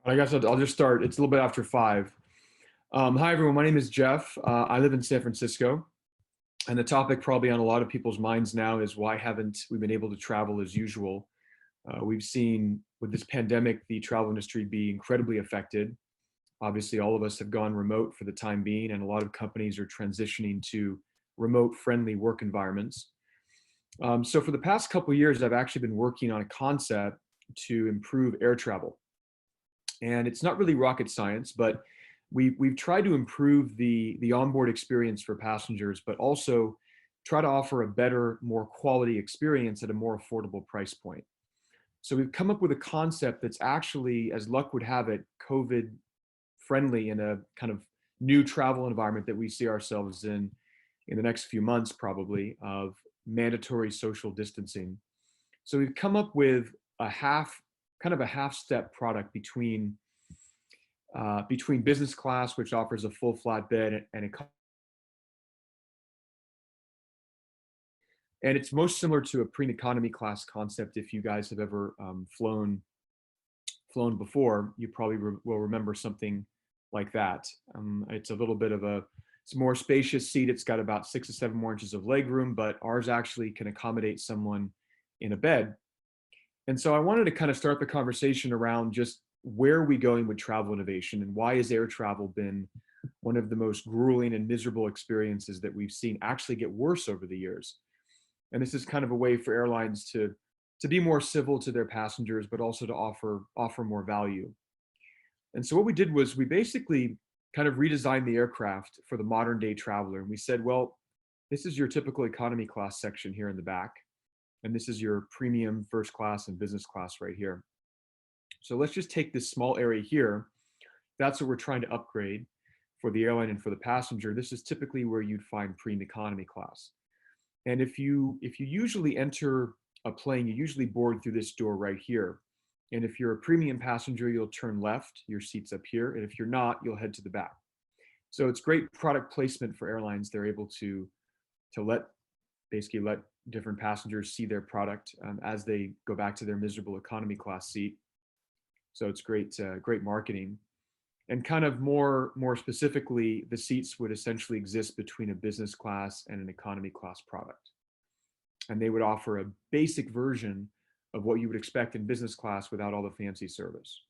I guess I'll just start. It's a little bit after 5. Hi, everyone. My name is Jeff. I live in San Francisco. And the topic probably on a lot of people's minds now is why haven't we been able to travel as usual? We've seen with this pandemic, the travel industry be incredibly affected. Obviously, all of us have gone remote for the time being, and a lot of companies are transitioning to remote friendly work environments. So for the past couple of years, I've actually been working on a concept to improve air travel. And it's not really rocket science, but we've tried to improve the onboard experience for passengers, but also try to offer a better, more quality experience at a more affordable price point. So we've come up with a concept that's actually, as luck would have it, COVID friendly in a kind of new travel environment that we see ourselves in the next few months, probably, of mandatory social distancing. So we've come up with kind of a half step product between business class, which offers a full flatbed, and it's most similar to a premium economy class concept. If you guys have ever flown before, you probably will remember something like that. It's a little bit of it's a more spacious seat. It's got about 6 to 7 more inches of leg room, but ours actually can accommodate someone in a bed. And so I wanted to kind of start the conversation around just where are we going with travel innovation, and why has air travel been one of the most grueling and miserable experiences that we've seen actually get worse over the years. And this is kind of a way for airlines to be more civil to their passengers, but also to offer more value. And so what we did was we basically kind of redesigned the aircraft for the modern day traveler. And we said, well, this is your typical economy class section here in the back. And this is your premium first class and business class right here. So let's just take this small area here. That's what we're trying to upgrade for the airline and for the passenger. This is typically where you'd find premium economy class. And if you usually enter a plane, you usually board through this door right here. And if you're a premium passenger, you'll turn left, your seat's up here. And if you're not, you'll head to the back. So it's great product placement for airlines. They're able to basically let different passengers see their product as they go back to their miserable economy class seat. So it's great marketing. And kind of more specifically, the seats would essentially exist between a business class and an economy class product. And they would offer a basic version of what you would expect in business class without all the fancy service.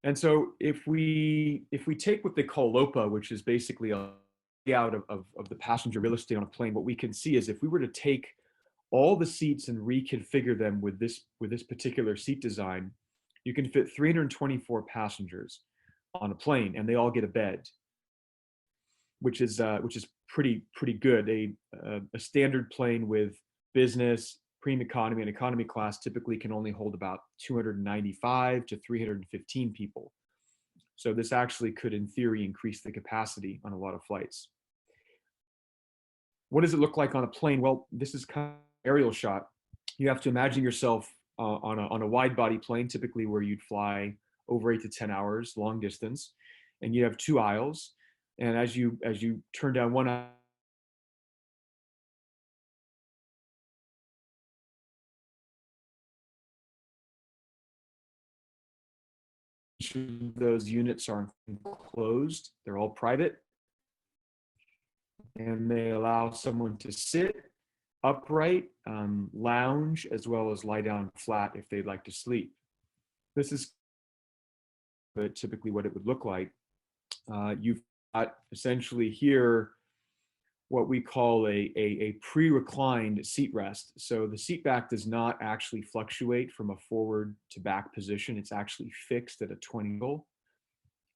And so if we take what they call LOPA, which is basically a layout of the passenger real estate on a plane, what we can see is if we were to take all the seats and reconfigure them with this particular seat design, you can fit 324 passengers on a plane, and they all get a bed, which is pretty good. A standard plane with business, premium economy, and economy class typically can only hold about 295 to 315 people. So this actually could, in theory, increase the capacity on a lot of flights. What does it look like on a plane? Well, this is kind of an aerial shot. You have to imagine yourself on a wide body plane, typically where you'd fly over 8 to 10 hours, long distance, and you have two aisles. And as you turn down one aisle, those units are enclosed. They're all private, and they allow someone to sit upright, lounge, as well as lie down flat if they'd like to sleep. This is typically what it would look like. You've got essentially here what we call a pre-reclined seat rest. So the seat back does not actually fluctuate from a forward to back position. It's actually fixed at a 20 angle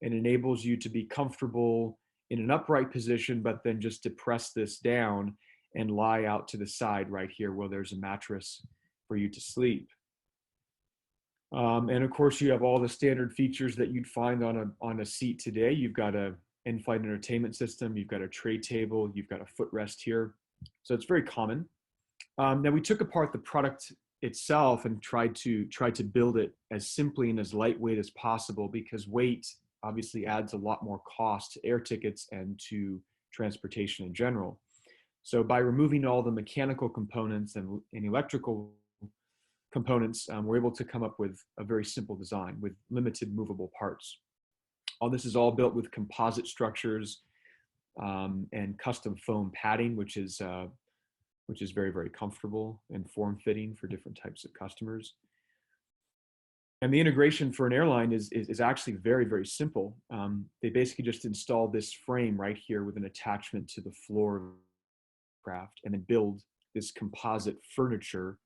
and enables you to be comfortable in an upright position, but then just depress this down and lie out to the side right here where there's a mattress for you to sleep. And of course, you have all the standard features that you'd find on a seat today. You've got a in-flight entertainment system, you've got a tray table, you've got a footrest here. So it's very common. Now we took apart the product itself and tried to build it as simply and as lightweight as possible, because weight obviously adds a lot more cost to air tickets and to transportation in general. So by removing all the mechanical components and electrical components, we're able to come up with a very simple design with limited movable parts. All this is all built with composite structures and custom foam padding, which is very, very comfortable and form-fitting for different types of customers. And the integration for an airline is actually very, very simple. They basically just install this frame right here with an attachment to the floor of the craft and then build this composite furniture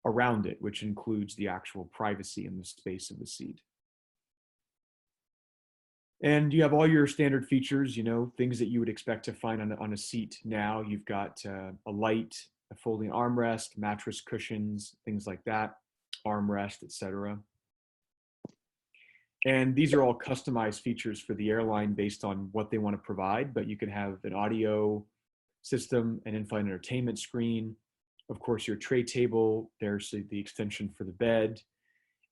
around it, which includes the actual privacy and the space of the seat. And you have all your standard features, things that you would expect to find on a seat now. You've got a light, a folding armrest, mattress cushions, things like that, armrest, etc. And these are all customized features for the airline based on what they want to provide, but you can have an audio system, an in-flight entertainment screen, of course, your tray table, there's the extension for the bed,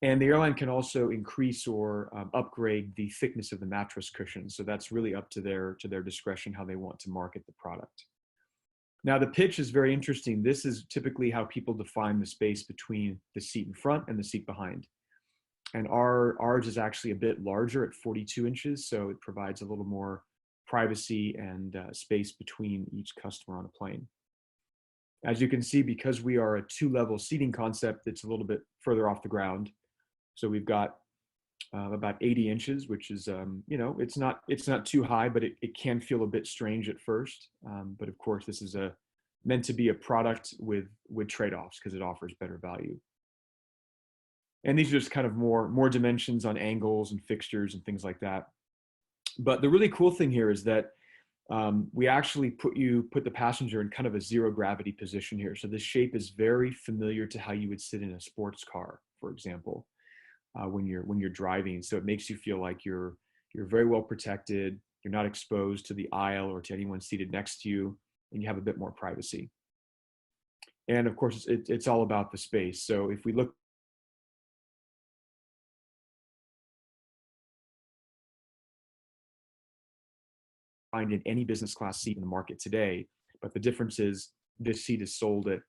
and the airline can also increase or upgrade the thickness of the mattress cushion. So that's really up to their discretion how they want to market the product. Now the pitch is very interesting. This is typically how people define the space between the seat in front and the seat behind. And ours is actually a bit larger at 42 inches, so it provides a little more privacy and space between each customer on a plane. As you can see, because we are a two-level seating concept, it's a little bit further off the ground. So we've got about 80 inches, which is, it's not too high, but it can feel a bit strange at first. But of course, this is meant to be a product with trade-offs because it offers better value. And these are just kind of more dimensions on angles and fixtures and things like that. But the really cool thing here is that we actually put the passenger in kind of a zero gravity position here. So this shape is very familiar to how you would sit in a sports car, for example, when you're driving. So it makes you feel like you're very well protected. You're not exposed to the aisle or to anyone seated next to you, and you have a bit more privacy. And of course, it's all about the space. So if we look find in any business class seat in the market today, but the difference is this seat is sold at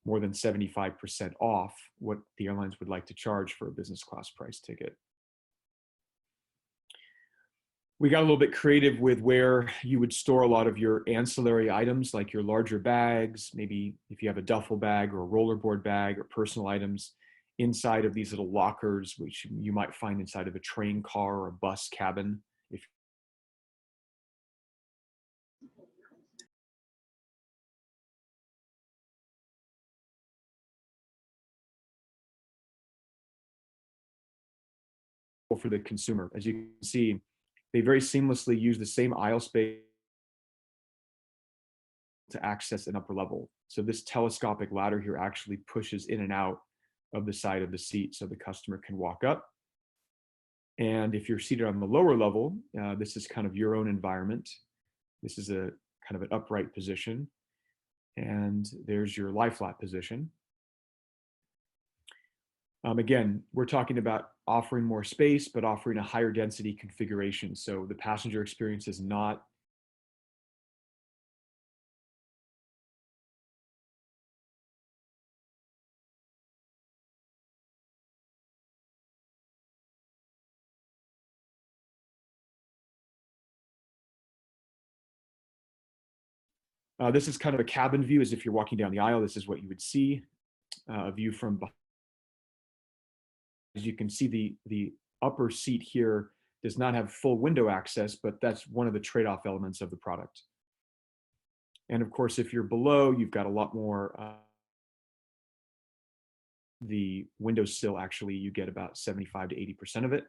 more than 75% off what the airlines would like to charge for a business class price ticket. We got a little bit creative with where you would store a lot of your ancillary items, like your larger bags, maybe if you have a duffel bag or a rollerboard bag or personal items inside of these little lockers, which you might find inside of a train car or a bus cabin. For the consumer. As you can see, they very seamlessly use the same aisle space to access an upper level. So this telescopic ladder here actually pushes in and out of the side of the seat so the customer can walk up. And if you're seated on the lower level, this is kind of your own environment. This is a kind of an upright position. And there's your lie flat position. Again, we're talking about offering more space, but offering a higher density configuration. So the passenger experience is not this is kind of a cabin view, as if you're walking down the aisle. This is what you would see, a view from behind. As you can see, the upper seat here does not have full window access, but that's one of the trade-off elements of the product. And of course, if you're below, you've got a lot more. The windowsill, actually, you get about 75 to 80% of it.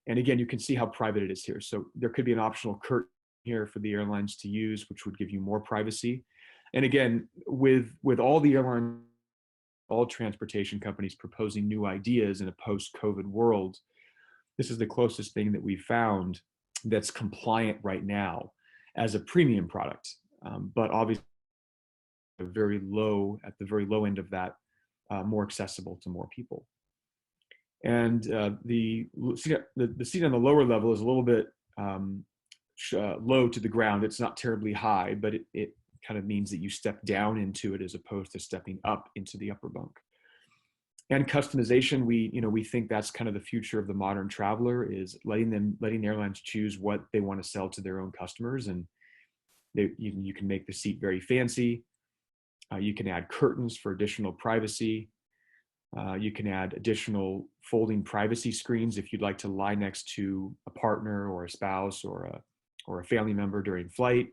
And again, you can see how private it is here. So there could be an optional curtain here for the airlines to use, which would give you more privacy. And again, with all the airlines, all transportation companies proposing new ideas in a post-COVID world, this is the closest thing that we've found that's compliant right now as a premium product. But obviously, at the very low end of that, more accessible to more people. And the seat on the lower level is a little bit low to the ground. It's not terribly high, but it kind of means that you step down into it as opposed to stepping up into the upper bunk. And customization, we think that's kind of the future of the modern traveler, is letting airlines choose what they want to sell to their own customers. And you can make the seat very fancy. You can add curtains for additional privacy. You can add additional folding privacy screens if you'd like to lie next to a partner or a spouse or a family member during flight.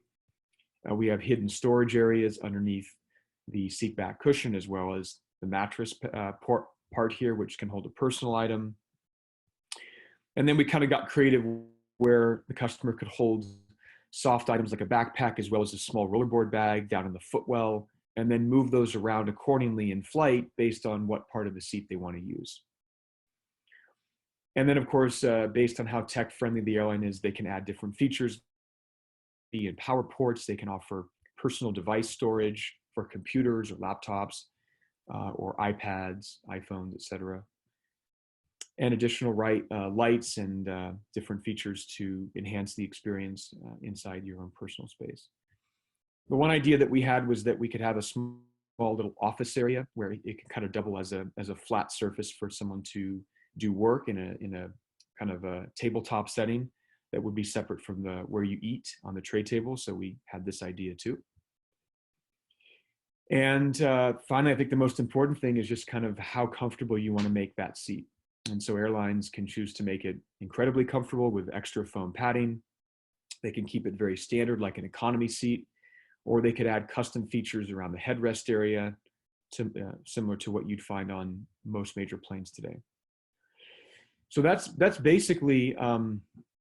We have hidden storage areas underneath the seat back cushion, as well as the mattress part here, which can hold a personal item. And then we kind of got creative where the customer could hold soft items like a backpack, as well as a small rollerboard bag down in the footwell, and then move those around accordingly in flight based on what part of the seat they want to use. And then, of course, based on how tech-friendly the airline is, they can add different features. In power ports, they can offer personal device storage for computers or laptops, or iPads, iPhones, etc. And additional lights and different features to enhance the experience inside your own personal space. The one idea that we had was that we could have a small little office area where it can kind of double as a flat surface for someone to do work in a kind of a tabletop setting that would be separate from where you eat on the tray table. So we had this idea too. And finally, I think the most important thing is just kind of how comfortable you want to make that seat. And so airlines can choose to make it incredibly comfortable with extra foam padding. They can keep it very standard, like an economy seat, or they could add custom features around the headrest area, similar to what you'd find on most major planes today. So that's basically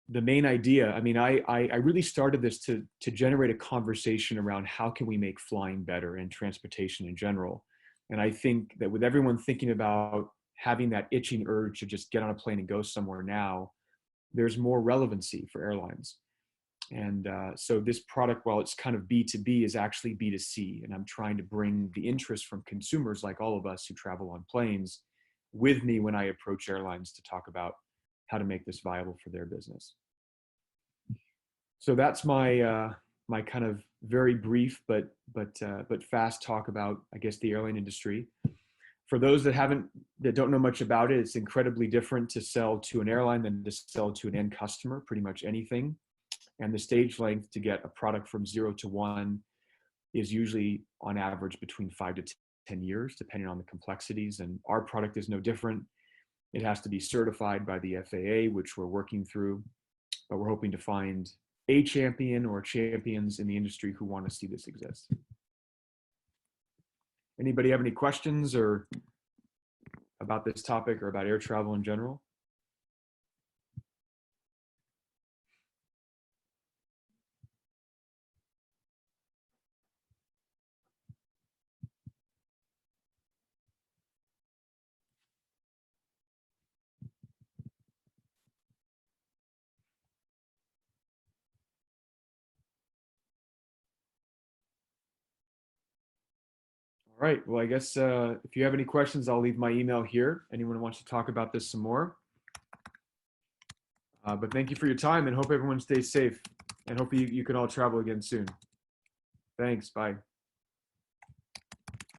the main idea. I mean, I really started this to generate a conversation around how can we make flying better and transportation in general. And I think that with everyone thinking about having that itching urge to just get on a plane and go somewhere now, there's more relevancy for airlines. And so this product, while it's kind of B2B, is actually B2C. And I'm trying to bring the interest from consumers like all of us who travel on planes with me when I approach airlines to talk about how to make this viable for their business. So that's my my kind of very brief but fast talk about, I guess, the airline industry. For those that don't know much about it, it's incredibly different to sell to an airline than to sell to an end customer, pretty much anything. And the stage length to get a product from 0 to 1 is usually on average between 5 to 10 years, depending on the complexities. And our product is no different. It has to be certified by the FAA, which we're working through, but we're hoping to find a champion or champions in the industry who want to see this exist. Anybody have any questions or about this topic or about air travel in general? All right, well, I guess if you have any questions, I'll leave my email here. Anyone who wants to talk about this some more. But thank you for your time, and hope everyone stays safe, and hope you can all travel again soon. Thanks, bye.